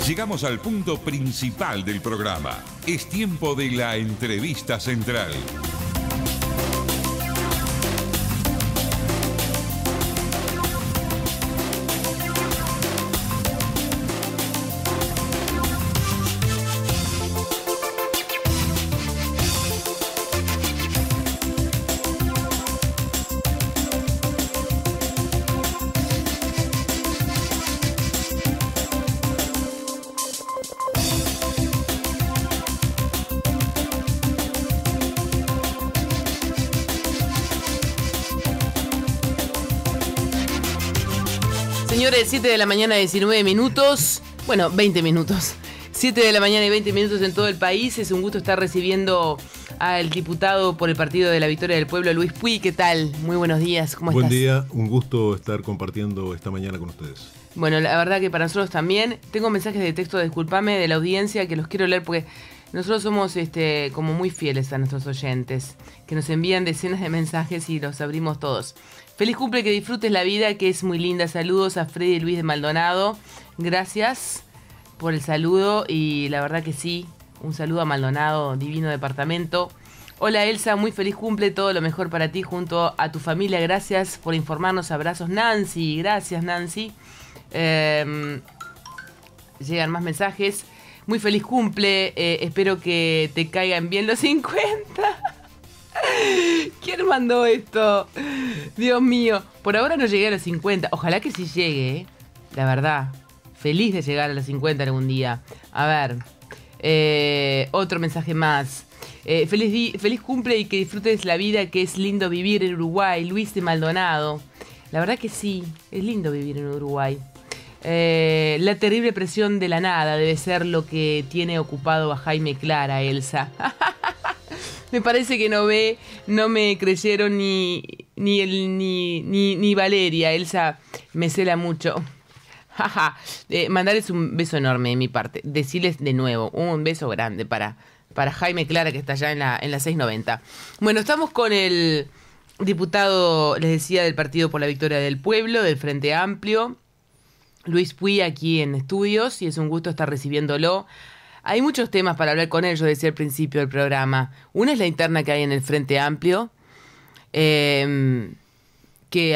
Llegamos al punto principal del programa. Es tiempo de la entrevista central. Señores, 7 de la mañana, 19 minutos. Bueno, 20 minutos. 7 de la mañana y 20 minutos en todo el país. Es un gusto estar recibiendo al diputado por el Partido de la Victoria del Pueblo, Luis Puig. ¿Qué tal? Muy buenos días. ¿Cómo estás? Buen día, un gusto estar compartiendo esta mañana con ustedes. Bueno, la verdad que para nosotros también. Tengo mensajes de texto, discúlpame, de la audiencia que los quiero leer porque nosotros somos como muy fieles a nuestros oyentes, que nos envían decenas de mensajes y los abrimos todos. Feliz cumple, que disfrutes la vida, que es muy linda. Saludos a Freddy Luis de Maldonado. Gracias por el saludo y la verdad que sí, un saludo a Maldonado, divino departamento. Hola Elsa, muy feliz cumple, todo lo mejor para ti junto a tu familia. Gracias por informarnos, abrazos. Nancy, gracias Nancy. Llegan más mensajes. Muy feliz cumple, espero que te caigan bien los 50. ¿Quién mandó esto? Dios mío, por ahora no llegué a los 50. Ojalá que sí llegue, la verdad. Feliz de llegar a los 50 algún día. A ver, otro mensaje más. Feliz cumple y que disfrutes la vida, que es lindo vivir en Uruguay. Luis de Maldonado. La verdad que sí, es lindo vivir en Uruguay. La terrible presión de la nada debe ser lo que tiene ocupado a Jaime Clara, Elsa. Me parece que no me creyeron ni Valeria. Elsa me cela mucho. Mandarles un beso enorme de mi parte. Decirles de nuevo un beso grande para Jaime Clara, que está allá en la 690. Bueno, estamos con el diputado, les decía, del Partido por la Victoria del Pueblo, del Frente Amplio, Luis Puig, aquí en estudios, y es un gusto estar recibiéndolo. Hay muchos temas para hablar con él, yo decía al principio del programa. Una es la interna que hay en el Frente Amplio, que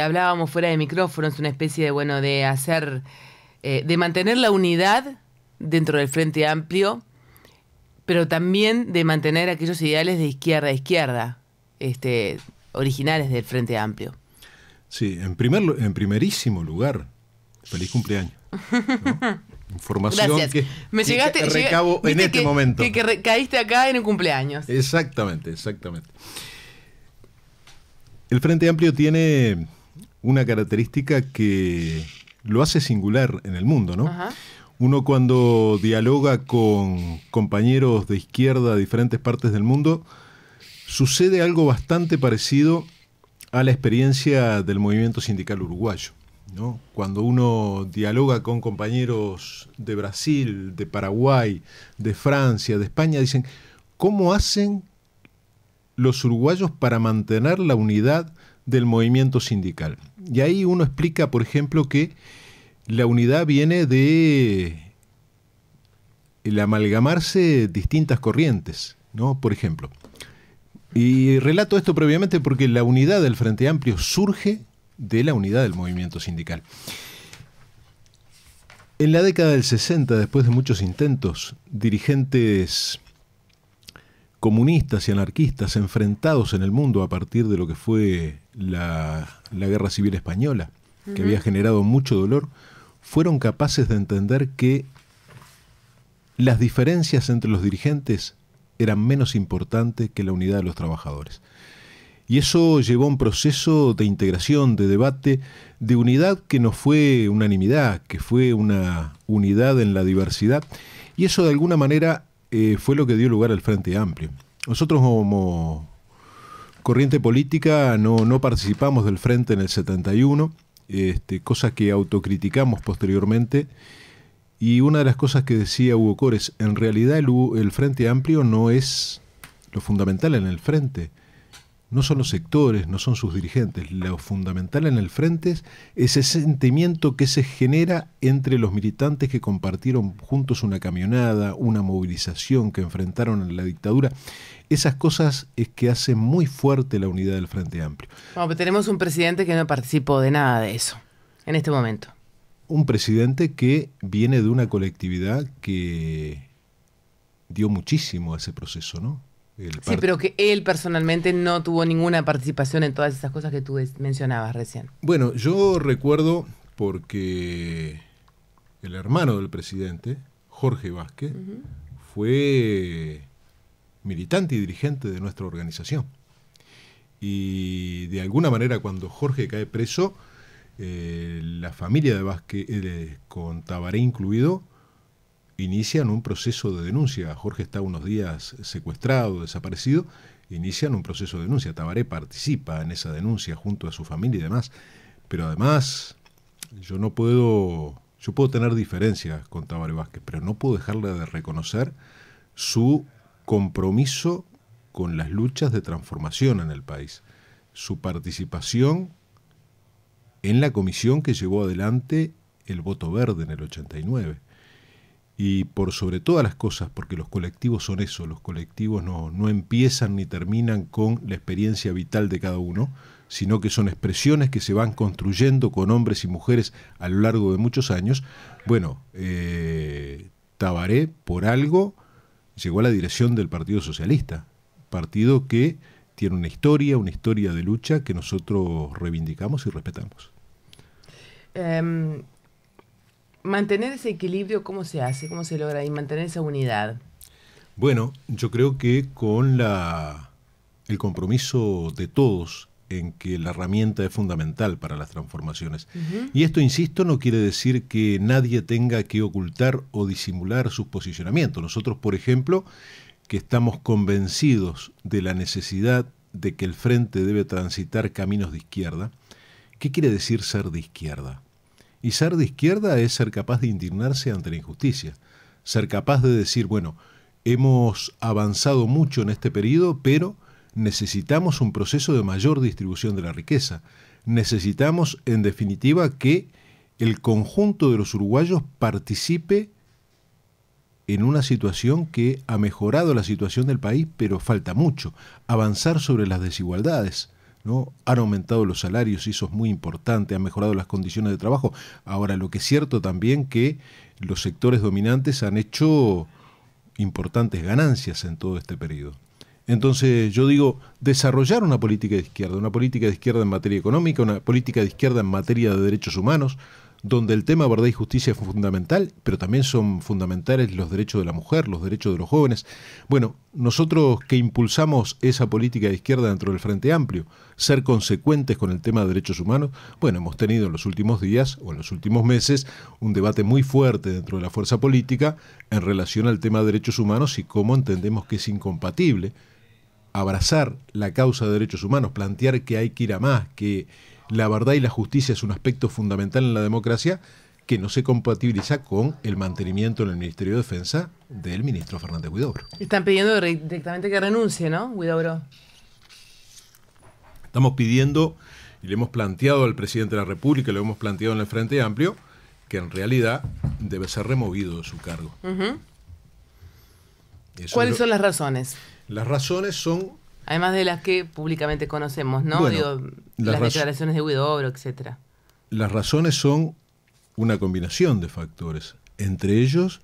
hablábamos fuera de micrófonos, una especie de, de hacer, de mantener la unidad dentro del Frente Amplio, pero también de mantener aquellos ideales de izquierda a izquierda, originales del Frente Amplio. Sí, en primerísimo lugar, feliz cumpleaños, ¿no? Información. Gracias. Que recabo en este momento. Que caíste acá en el cumpleaños. Exactamente. El Frente Amplio tiene una característica que lo hace singular en el mundo, ¿no? Ajá. Uno cuando dialoga con compañeros de izquierda de diferentes partes del mundo, sucede algo bastante parecido a la experiencia del movimiento sindical uruguayo, ¿no? Cuando uno dialoga con compañeros de Brasil, de Paraguay, de Francia, de España, dicen, ¿cómo hacen los uruguayos para mantener la unidad del movimiento sindical? Y ahí uno explica, por ejemplo, que la unidad viene de el amalgamarse distintas corrientes, ¿no? Por ejemplo. Y relato esto previamente porque la unidad del Frente Amplio surge de la unidad del movimiento sindical. En la década del 60, después de muchos intentos, dirigentes comunistas y anarquistas enfrentados en el mundo a partir de lo que fue la Guerra Civil Española, que había generado mucho dolor, fueron capaces de entender que las diferencias entre los dirigentes eran menos importantes que la unidad de los trabajadores. Y eso llevó a un proceso de integración, de debate, de unidad que no fue unanimidad, que fue una unidad en la diversidad. Y eso de alguna manera fue lo que dio lugar al Frente Amplio. Nosotros como corriente política no participamos del Frente en el 71, cosa que autocriticamos posteriormente. Y una de las cosas que decía Hugo Cores, en realidad el Frente Amplio no es lo fundamental en el Frente. no son los sectores, no son sus dirigentes. Lo fundamental en el frente es ese sentimiento que se genera entre los militantes que compartieron juntos una camionada, una movilización, que enfrentaron a la dictadura. Esas cosas es que hacen muy fuerte la unidad del Frente Amplio. Bueno, pero tenemos un presidente que no participó de nada de eso en este momento. Un presidente que viene de una colectividad que dio muchísimo a ese proceso, ¿no? Sí, pero que él personalmente no tuvo ninguna participación en todas esas cosas que tú mencionabas recién. Bueno, yo recuerdo porque el hermano del presidente, Jorge Vázquez, fue militante y dirigente de nuestra organización. Y de alguna manera cuando Jorge cae preso, la familia de Vázquez, con Tabaré incluido, inician un proceso de denuncia. Jorge está unos días secuestrado, desaparecido, inician un proceso de denuncia. Tabaré participa en esa denuncia junto a su familia y demás. Pero además, yo puedo tener diferencias con Tabaré Vázquez, pero no puedo dejarle de reconocer su compromiso con las luchas de transformación en el país, su participación en la comisión que llevó adelante el voto verde en el 89. Y por sobre todas las cosas, porque los colectivos son eso, los colectivos no empiezan ni terminan con la experiencia vital de cada uno, sino que son expresiones que se van construyendo con hombres y mujeres a lo largo de muchos años. Bueno, Tabaré, por algo, llegó a la dirección del Partido Socialista, partido que tiene una historia de lucha que nosotros reivindicamos y respetamos. Mantener ese equilibrio, ¿cómo se hace? ¿Cómo se logra? Y mantener esa unidad. Bueno, yo creo que con el compromiso de todos en que la herramienta es fundamental para las transformaciones. Y esto, insisto, no quiere decir que nadie tenga que ocultar o disimular sus posicionamientos. Nosotros, por ejemplo, que estamos convencidos de la necesidad de que el Frente debe transitar caminos de izquierda. ¿Qué quiere decir ser de izquierda? Y ser de izquierda es ser capaz de indignarse ante la injusticia, ser capaz de decir, bueno, hemos avanzado mucho en este periodo, pero necesitamos un proceso de mayor distribución de la riqueza. Necesitamos, en definitiva, que el conjunto de los uruguayos participe en una situación que ha mejorado la situación del país, pero falta mucho. Avanzar sobre las desigualdades, ¿no? Han aumentado los salarios y eso es muy importante, han mejorado las condiciones de trabajo. Ahora, lo que es cierto también que los sectores dominantes han hecho importantes ganancias en todo este periodo. Entonces yo digo, desarrollar una política de izquierda en materia económica, una política de izquierda en materia de derechos humanos, donde el tema verdad y justicia es fundamental, pero también son fundamentales los derechos de la mujer, los derechos de los jóvenes. Bueno, nosotros que impulsamos esa política de izquierda dentro del Frente Amplio, ser consecuentes con el tema de derechos humanos, bueno, hemos tenido en los últimos días o en los últimos meses un debate muy fuerte dentro de la fuerza política en relación al tema de derechos humanos y cómo entendemos que es incompatible abrazar la causa de derechos humanos, plantear que hay que ir a más, que la verdad y la justicia es un aspecto fundamental en la democracia, que no se compatibiliza con el mantenimiento en el Ministerio de Defensa del ministro Fernández Huidobro. Están pidiendo directamente que renuncie, ¿no, Huidobro? Estamos pidiendo, y le hemos planteado al presidente de la República, lo hemos planteado en el Frente Amplio, que en realidad debe ser removido de su cargo. ¿Cuáles son las razones? Las razones son... Además de las que públicamente conocemos, ¿no? Bueno, digo, las declaraciones de Huidobro, etcétera. Las razones son una combinación de factores, entre ellos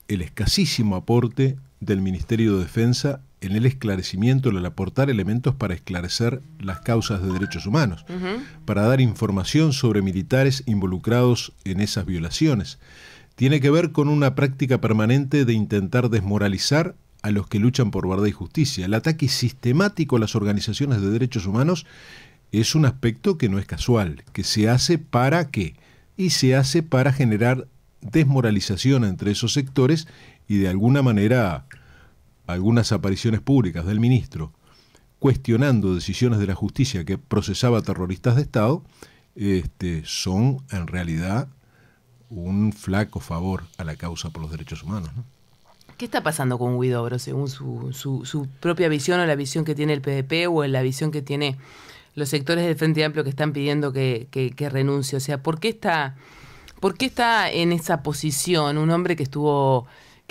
el escasísimo aporte del Ministerio de Defensa en el esclarecimiento, en el aportar elementos para esclarecer las causas de derechos humanos, para dar información sobre militares involucrados en esas violaciones. Tiene que ver con una práctica permanente de intentar desmoralizar a los que luchan por verdad y justicia. El ataque sistemático a las organizaciones de derechos humanos es un aspecto que no es casual, que se hace ¿para qué? Y se hace para generar desmoralización entre esos sectores y de alguna manera algunas apariciones públicas del ministro cuestionando decisiones de la justicia que procesaba terroristas de Estado, son en realidad un flaco favor a la causa por los derechos humanos, ¿no? ¿Qué está pasando con Huidobro según su propia visión o la visión que tiene el PDP o la visión que tiene los sectores del Frente Amplio que están pidiendo que renuncie? O sea, ¿por qué está en esa posición un hombre que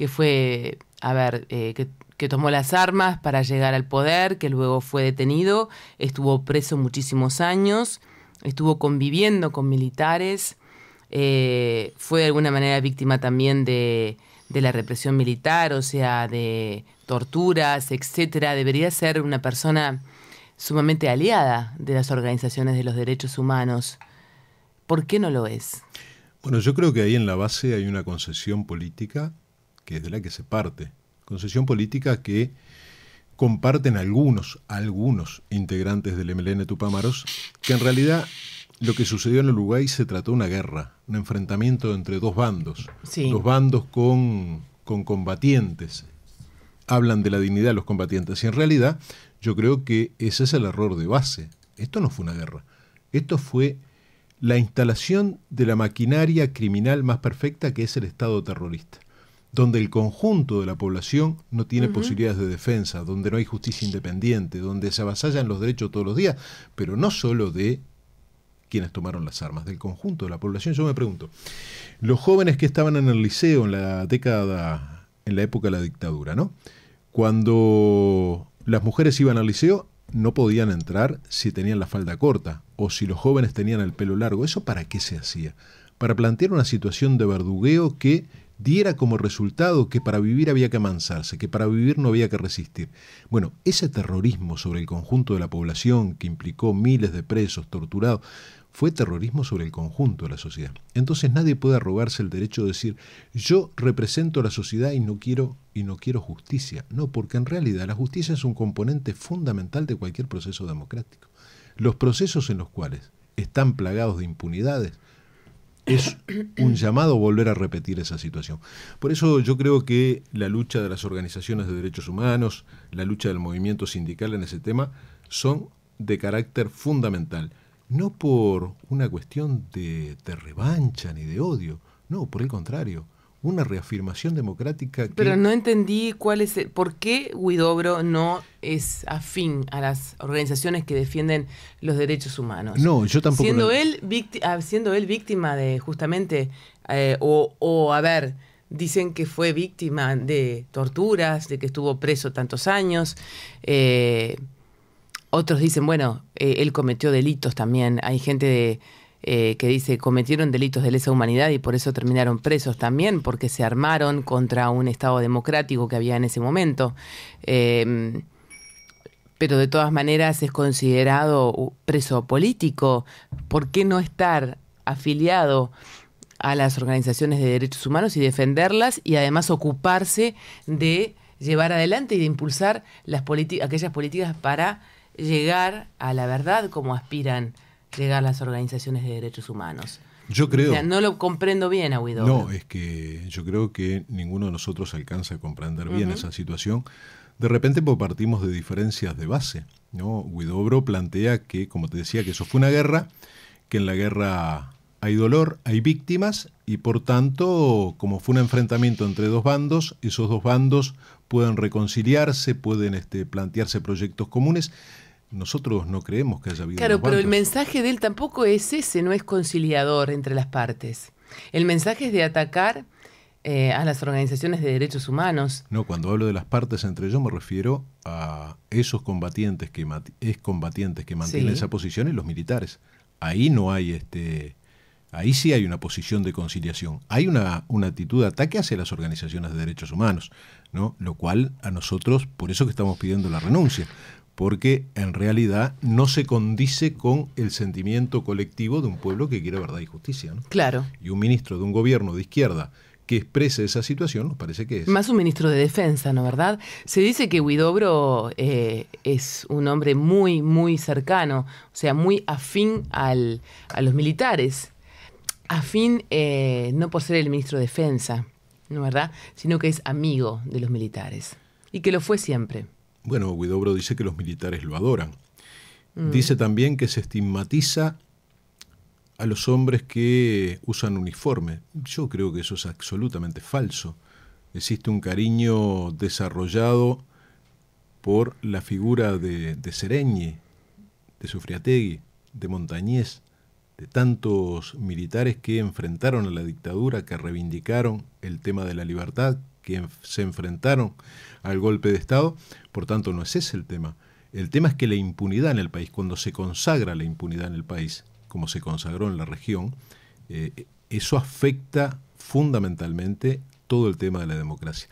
fue, que tomó las armas para llegar al poder, que luego fue detenido, estuvo preso muchísimos años, estuvo conviviendo con militares, fue de alguna manera víctima también de la represión militar, o sea, de torturas, etcétera? Debería ser una persona sumamente aliada de las organizaciones de los derechos humanos. ¿Por qué no lo es? Bueno, yo creo que ahí en la base hay una concesión política que es de la que se parte. Concesión política que comparten algunos integrantes del MLN Tupamaros, que en realidad lo que sucedió en Uruguay se trató de una guerra, un enfrentamiento entre dos bandos, sí. Dos bandos con combatientes. Hablan de la dignidad de los combatientes y en realidad yo creo que ese es el error de base. Esto no fue una guerra, esto fue la instalación de la maquinaria criminal más perfecta, que es el Estado terrorista, donde el conjunto de la población no tiene posibilidades de defensa, donde no hay justicia independiente, donde se avasallan los derechos todos los días, pero no solo de quienes tomaron las armas, del conjunto de la población. Yo me pregunto, los jóvenes que estaban en el liceo en la época de la dictadura, ¿no? Cuando las mujeres iban al liceo, no podían entrar si tenían la falda corta o si los jóvenes tenían el pelo largo. ¿Eso para qué se hacía? Para plantear una situación de verdugueo que diera como resultado que para vivir había que amansarse, que para vivir no había que resistir. Bueno, ese terrorismo sobre el conjunto de la población que implicó miles de presos, torturados, fue terrorismo sobre el conjunto de la sociedad. Entonces nadie puede arrogarse el derecho de decir yo represento a la sociedad y no quiero justicia. No, porque en realidad la justicia es un componente fundamental de cualquier proceso democrático. Los procesos en los cuales están plagados de impunidades es un llamado a volver a repetir esa situación. Por eso yo creo que la lucha de las organizaciones de derechos humanos, la lucha del movimiento sindical en ese tema, son de carácter fundamental. No por una cuestión de revancha ni de odio, no, por el contrario, una reafirmación democrática que... Pero no entendí por qué Huidobro no es afín a las organizaciones que defienden los derechos humanos. No, yo tampoco... Siendo él víctima de justamente, dicen que fue víctima de torturas, de que estuvo preso tantos años. Otros dicen, bueno, él cometió delitos también. Hay gente que dice cometieron delitos de lesa humanidad y por eso terminaron presos también, porque se armaron contra un Estado democrático que había en ese momento. Pero de todas maneras es considerado preso político. ¿Por qué no estar afiliado a las organizaciones de derechos humanos y defenderlas y además ocuparse de llevar adelante y de impulsar aquellas políticas para llegar a la verdad como aspiran llegar las organizaciones de derechos humanos? Yo creo... O sea, no lo comprendo bien a Huidobro. No, es que yo creo que ninguno de nosotros alcanza a comprender bien esa situación. De repente pues, partimos de diferencias de base, ¿no? Huidobro plantea que, como te decía, que eso fue una guerra, que en la guerra hay dolor, hay víctimas, y por tanto, como fue un enfrentamiento entre dos bandos, esos dos bandos pueden reconciliarse, pueden plantearse proyectos comunes. Nosotros no creemos que haya habido... Claro, pero el mensaje de él tampoco es ese, no es conciliador entre las partes. El mensaje es de atacar a las organizaciones de derechos humanos. No, cuando hablo de las partes entre ellos me refiero a esos combatientes que mantienen esa posición y los militares. Ahí no hay ahí sí hay una posición de conciliación. Hay una actitud de ataque hacia las organizaciones de derechos humanos, ¿no? Lo cual a nosotros, por eso que estamos pidiendo la renuncia, porque en realidad no se condice con el sentimiento colectivo de un pueblo que quiere verdad y justicia, ¿no? Claro. Y un ministro de un gobierno de izquierda que exprese esa situación, nos parece que es... Más un ministro de defensa, ¿no verdad? Se dice que Huidobro es un hombre muy, muy cercano, o sea, muy afín a los militares. Afín no por ser el ministro de defensa, ¿no verdad? Sino que es amigo de los militares. Y que lo fue siempre. Bueno, Huidobro dice que los militares lo adoran. Dice también que se estigmatiza a los hombres que usan uniforme. Yo creo que eso es absolutamente falso. existe un cariño desarrollado por la figura de Sereñi, de Sufriategui, de Montañés, de tantos militares que enfrentaron a la dictadura, que reivindicaron el tema de la libertad, que se enfrentaron al golpe de Estado. Por tanto, no es ese el tema. El tema es que la impunidad en el país, cuando se consagra la impunidad en el país, como se consagró en la región, eso afecta fundamentalmente todo el tema de la democracia.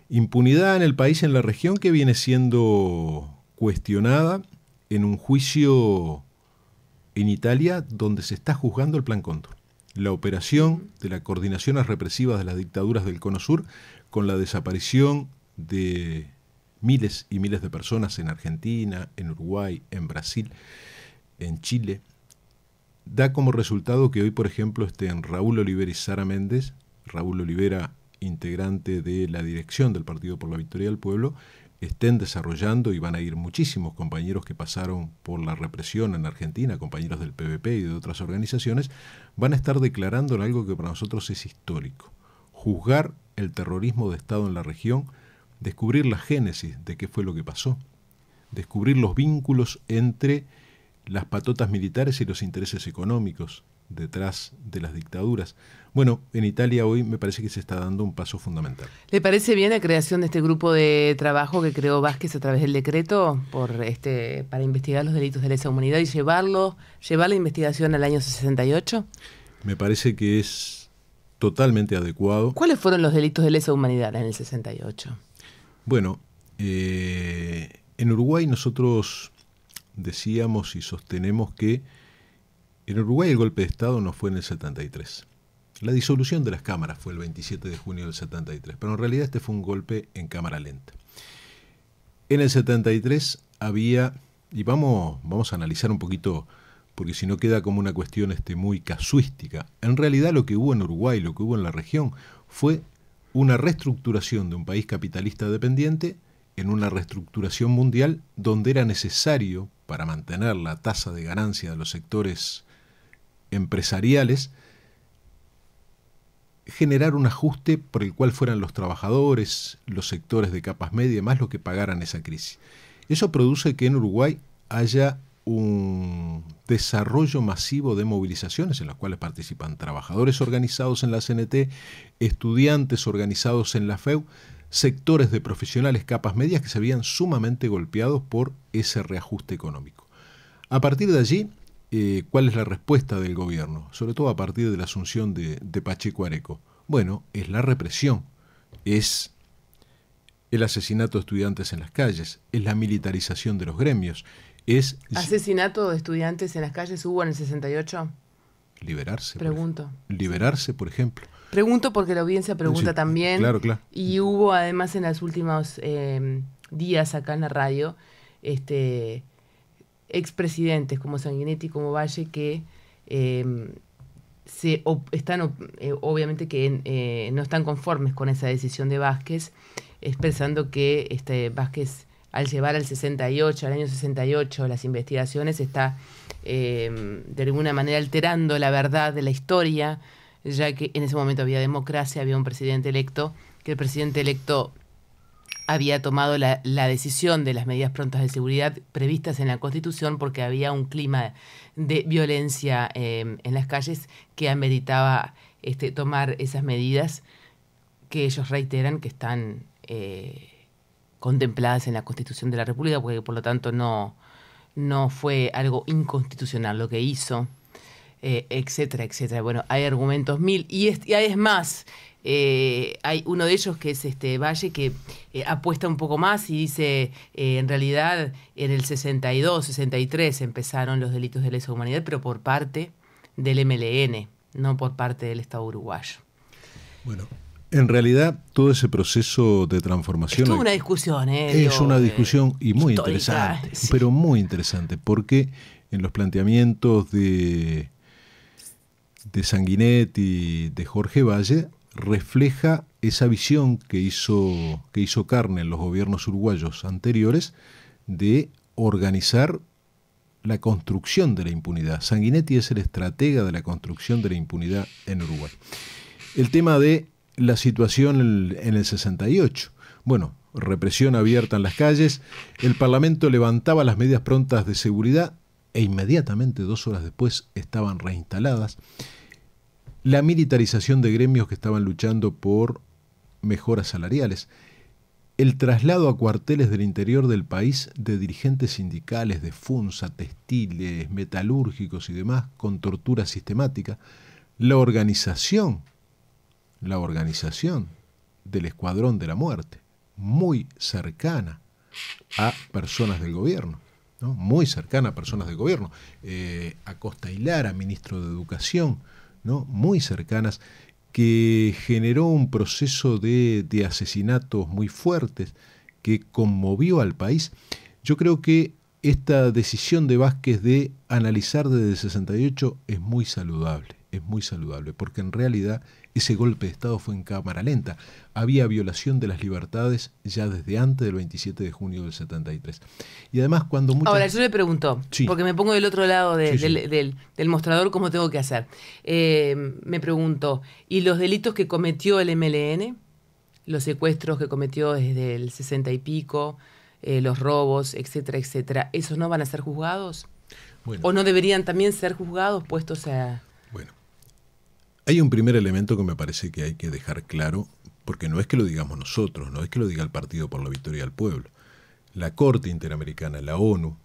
Impunidad en el país, en la región, que viene siendo cuestionada en un juicio en Italia donde se está juzgando el Plan Cóndor, la operación de las coordinaciones represivas de las dictaduras del Cono Sur con la desaparición de miles y miles de personas en Argentina, en Uruguay, en Brasil, en Chile. Da como resultado que hoy, por ejemplo, estén Raúl Olivera y Sara Méndez, Raúl Olivera, integrante de la dirección del Partido por la Victoria del Pueblo, estén desarrollando, y van a ir muchísimos compañeros que pasaron por la represión en Argentina, compañeros del PVP y de otras organizaciones, van a estar declarando en algo que para nosotros es histórico: juzgar el terrorismo de Estado en la región, descubrir la génesis de qué fue lo que pasó, descubrir los vínculos entre las patotas militares y los intereses económicos detrás de las dictaduras. Bueno, en Italia hoy me parece que se está dando un paso fundamental. ¿Le parece bien la creación de este grupo de trabajo que creó Vázquez a través del decreto para investigar los delitos de lesa humanidad y llevar la investigación al año 68? Me parece que es totalmente adecuado. ¿Cuáles fueron los delitos de lesa humanidad en el 68? Bueno, en Uruguay nosotros decíamos y sostenemos que en Uruguay el golpe de Estado no fue en el 73. La disolución de las cámaras fue el 27 de junio del 73, pero en realidad este fue un golpe en cámara lenta. En el 73 había, y vamos a analizar un poquito, porque si no queda como una cuestión muy casuística. En realidad lo que hubo en Uruguay, lo que hubo en la región, fue una reestructuración de un país capitalista dependiente en una reestructuración mundial donde era necesario, para mantener la tasa de ganancia de los sectores empresariales, generar un ajuste por el cual fueran los trabajadores, los sectores de capas medias y demás los que pagaran esa crisis. Eso produce que en Uruguay haya un desarrollo masivo de movilizaciones en las cuales participan trabajadores organizados en la CNT, estudiantes organizados en la FEU, sectores de profesionales capas medias que se habían sumamente golpeados por ese reajuste económico. A partir de allí, ¿cuál es la respuesta del gobierno? Sobre todo a partir de la asunción de Pacheco Areco. Bueno, es la represión, es el asesinato de estudiantes en las calles, es la militarización de los gremios, es... ¿Asesinato de estudiantes en las calles hubo en el 68? Liberarse. Pregunto. Liberarse, por ejemplo. Pregunto porque la audiencia pregunta Sí, también. Claro. Y hubo además en los últimos días acá en la radio expresidentes como Sanguinetti, como Valle, que obviamente que no están conformes con esa decisión de Vázquez, expresando que Vázquez, al llevar al año 68, las investigaciones, está de alguna manera alterando la verdad de la historia, ya que en ese momento había democracia, había un presidente electo, que el presidente electo había tomado la decisión de las medidas prontas de seguridad previstas en la Constitución porque había un clima de violencia en las calles que ameritaba tomar esas medidas que ellos reiteran que están contempladas en la Constitución de la República, porque por lo tanto no fue algo inconstitucional lo que hizo, etcétera, etcétera. Bueno, hay argumentos mil, y es más, hay uno de ellos que es Valle, que apuesta un poco más y dice, en realidad en el 62, 63 empezaron los delitos de lesa humanidad, pero por parte del MLN, no por parte del Estado uruguayo. Bueno, en realidad todo ese proceso de transformación... Es toda una discusión, es una discusión y muy histórica, interesante, sí. Pero muy interesante, porque en los planteamientos de Sanguinetti y de Jorge Valle refleja esa visión que hizo carne en los gobiernos uruguayos anteriores de organizar la construcción de la impunidad. Sanguinetti es el estratega de la construcción de la impunidad en Uruguay. El tema de la situación en el 68. Bueno, represión abierta en las calles, el Parlamento levantaba las medidas prontas de seguridad e inmediatamente, 2 horas después, estaban reinstaladas. La militarización de gremios que estaban luchando por mejoras salariales. El traslado a cuarteles del interior del país de dirigentes sindicales de FUNSA, textiles, metalúrgicos y demás, con tortura sistemática. La organización del Escuadrón de la Muerte, muy cercana a personas del gobierno, ¿no? Muy cercana a personas del gobierno. Acosta y Lara, ministro de Educación, ¿no? Muy cercanas, que generó un proceso de asesinatos muy fuertes que conmovió al país. Yo creo que esta decisión de Vázquez de analizar desde el 68 es muy saludable, porque en realidad ese golpe de Estado fue en cámara lenta. Había violación de las libertades ya desde antes del 27 de junio del 73. Y además cuando muchas... Ahora, yo le pregunto, sí, porque me pongo del otro lado sí. del mostrador, ¿cómo tengo que hacer? Me pregunto, ¿y los delitos que cometió el MLN? Los secuestros que cometió desde el 60 y pico, los robos, etcétera, etcétera, ¿esos no van a ser juzgados? Bueno, ¿O no deberían también ser juzgados, puestos a...? Bueno, hay un primer elemento que me parece que hay que dejar claro, porque no es que lo digamos nosotros, no es que lo diga el Partido por la Victoria del Pueblo. La Corte Interamericana, la ONU,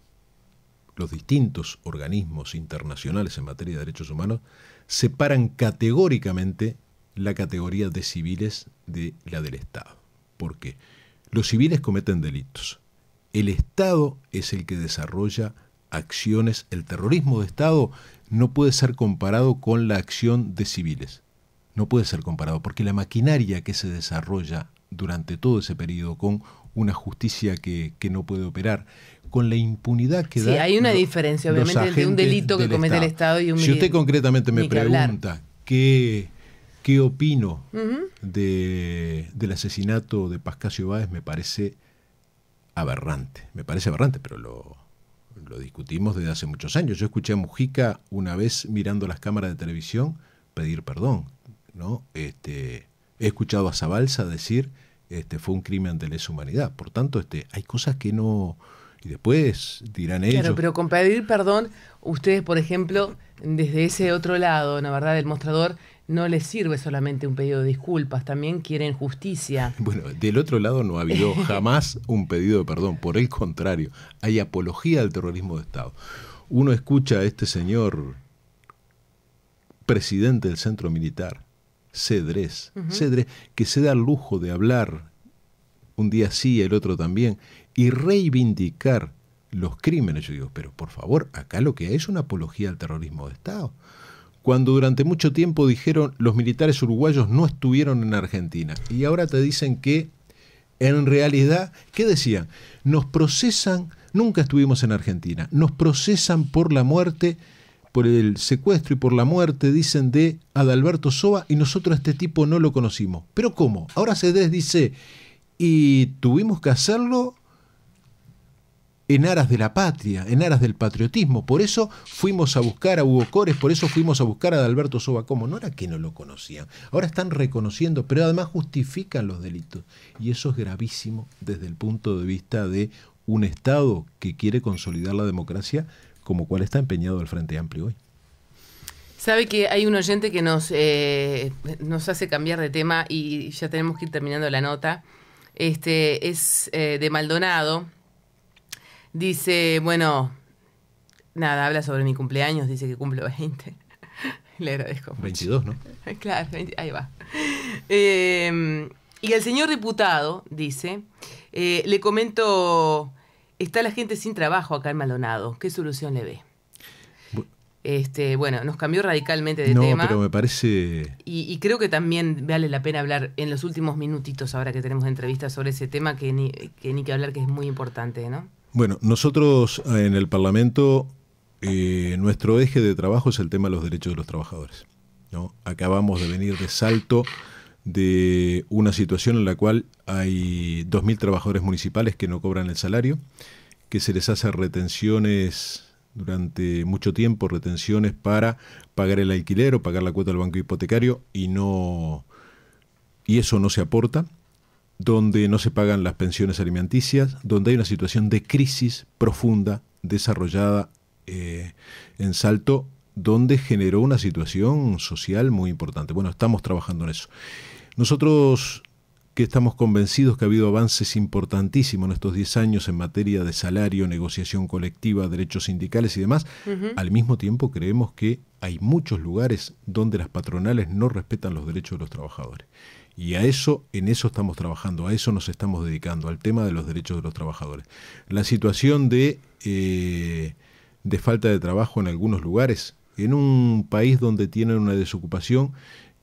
los distintos organismos internacionales en materia de derechos humanos separan categóricamente la categoría de civiles de la del Estado. ¿Por qué? Los civiles cometen delitos. El Estado es el que desarrolla acciones. El terrorismo de Estado no puede ser comparado con la acción de civiles. No puede ser comparado, porque la maquinaria que se desarrolla durante todo ese periodo, con una justicia que no puede operar, con la impunidad que da... Sí, hay una diferencia, obviamente, entre un delito que comete el Estado y un... Si usted concretamente me pregunta qué opino del asesinato de Pascasio Báez, me parece aberrante. Me parece aberrante, pero lo discutimos desde hace muchos años. Yo escuché a Mujica una vez mirando las cámaras de televisión pedir perdón, ¿no? He escuchado a Zabalza decir fue un crimen de lesa humanidad. Por tanto, hay cosas que no... Y después dirán ellos... Claro, pero con pedir perdón, ustedes, por ejemplo, desde ese otro lado, la verdad, del mostrador, no les sirve solamente un pedido de disculpas, también quieren justicia. Bueno, del otro lado no ha habido jamás un pedido de perdón, por el contrario, hay apología del terrorismo de Estado. Uno escucha a este señor presidente del centro militar, Cedrés, que se da el lujo de hablar un día sí, el otro también, y reivindicar los crímenes. Yo digo, pero por favor, acá lo que hay es una apología al terrorismo de Estado. Cuando durante mucho tiempo dijeron los militares uruguayos no estuvieron en Argentina, y ahora te dicen que en realidad, ¿qué decían? Nos procesan, nunca estuvimos en Argentina, nos procesan por la muerte, por el secuestro y por la muerte, dicen, de Adalberto Soba, y nosotros a este tipo no lo conocimos. ¿Pero cómo? Ahora Cedrés dice, y tuvimos que hacerlo en aras de la patria, en aras del patriotismo. Por eso fuimos a buscar a Hugo Cores, por eso fuimos a buscar a Adalberto Soba. ¿Cómo? No era que no lo conocían. Ahora están reconociendo, pero además justifican los delitos. Y eso es gravísimo desde el punto de vista de un Estado que quiere consolidar la democracia, como cual está empeñado el Frente Amplio hoy. Sabe que hay un oyente que nos hace cambiar de tema y ya tenemos que ir terminando la nota. Es de Maldonado. Dice, bueno, nada, habla sobre mi cumpleaños, dice que cumplo 20. Le agradezco mucho. 22, ¿no? Claro, ahí va. Y el señor diputado, dice, le comento, está la gente sin trabajo acá en Maldonado, ¿qué solución le ve? Bueno, nos cambió radicalmente de tema. No, pero me parece... Y creo que también vale la pena hablar en los últimos minutitos, ahora que tenemos entrevistas sobre ese tema, que ni que hablar, que es muy importante, ¿no? Bueno, nosotros en el Parlamento, nuestro eje de trabajo es el tema de los derechos de los trabajadores, ¿no? Acabamos de venir de Salto de una situación en la cual hay 2.000 trabajadores municipales que no cobran el salario, que se les hace retenciones durante mucho tiempo, retenciones para pagar el alquiler o pagar la cuota del banco hipotecario y no y eso no se aporta, donde no se pagan las pensiones alimenticias, donde hay una situación de crisis profunda desarrollada en Salto, donde generó una situación social muy importante. Bueno, estamos trabajando en eso. Nosotros que estamos convencidos que ha habido avances importantísimos en estos 10 años en materia de salario, negociación colectiva, derechos sindicales y demás, al mismo tiempo creemos que hay muchos lugares donde las patronales no respetan los derechos de los trabajadores. Y en eso estamos trabajando, a eso nos estamos dedicando, al tema de los derechos de los trabajadores. La situación de falta de trabajo en algunos lugares, en un país donde tienen una desocupación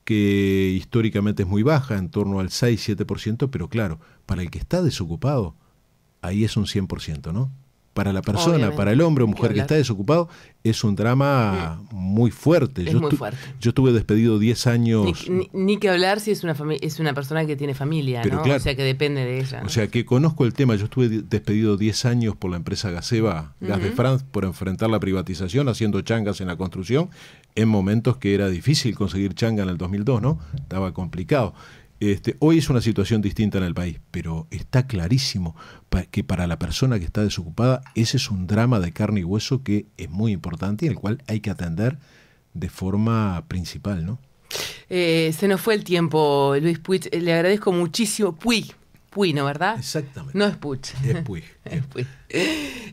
que históricamente es muy baja, en torno al 6-7%, pero claro, para el que está desocupado, ahí es un 100%, ¿no? Para la persona, obviamente, para el hombre o mujer que está desocupado, es un drama muy fuerte. Muy fuerte. Yo estuve despedido 10 años. Ni que hablar si es una persona que tiene familia, pero ¿no? Claro, o sea, que depende de ella, ¿no? O sea, que conozco el tema. Yo estuve despedido 10 años por la empresa Gaseba, Gas de France, por enfrentar la privatización, haciendo changas en la construcción, en momentos que era difícil conseguir changa en el 2002, ¿no? Estaba complicado. Hoy es una situación distinta en el país, pero está clarísimo que para la persona que está desocupada, ese es un drama de carne y hueso que es muy importante y el cual hay que atender de forma principal, ¿no? Se nos fue el tiempo, Luis Puig. Le agradezco muchísimo. Puig, ¿no, verdad? Exactamente. No es Puig. Es Puig. Es Puig.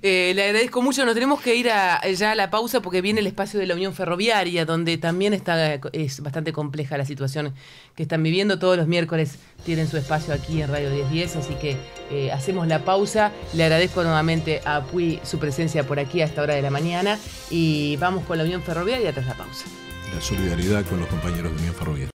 Le agradezco mucho. Nos tenemos que ir ya a la pausa porque viene el espacio de la Unión Ferroviaria, donde también es bastante compleja la situación que están viviendo. Todos los miércoles tienen su espacio aquí en Radio 1010, así que hacemos la pausa. Le agradezco nuevamente a Puig su presencia por aquí a esta hora de la mañana y vamos con la Unión Ferroviaria tras la pausa. La solidaridad con los compañeros de Unión Ferroviaria.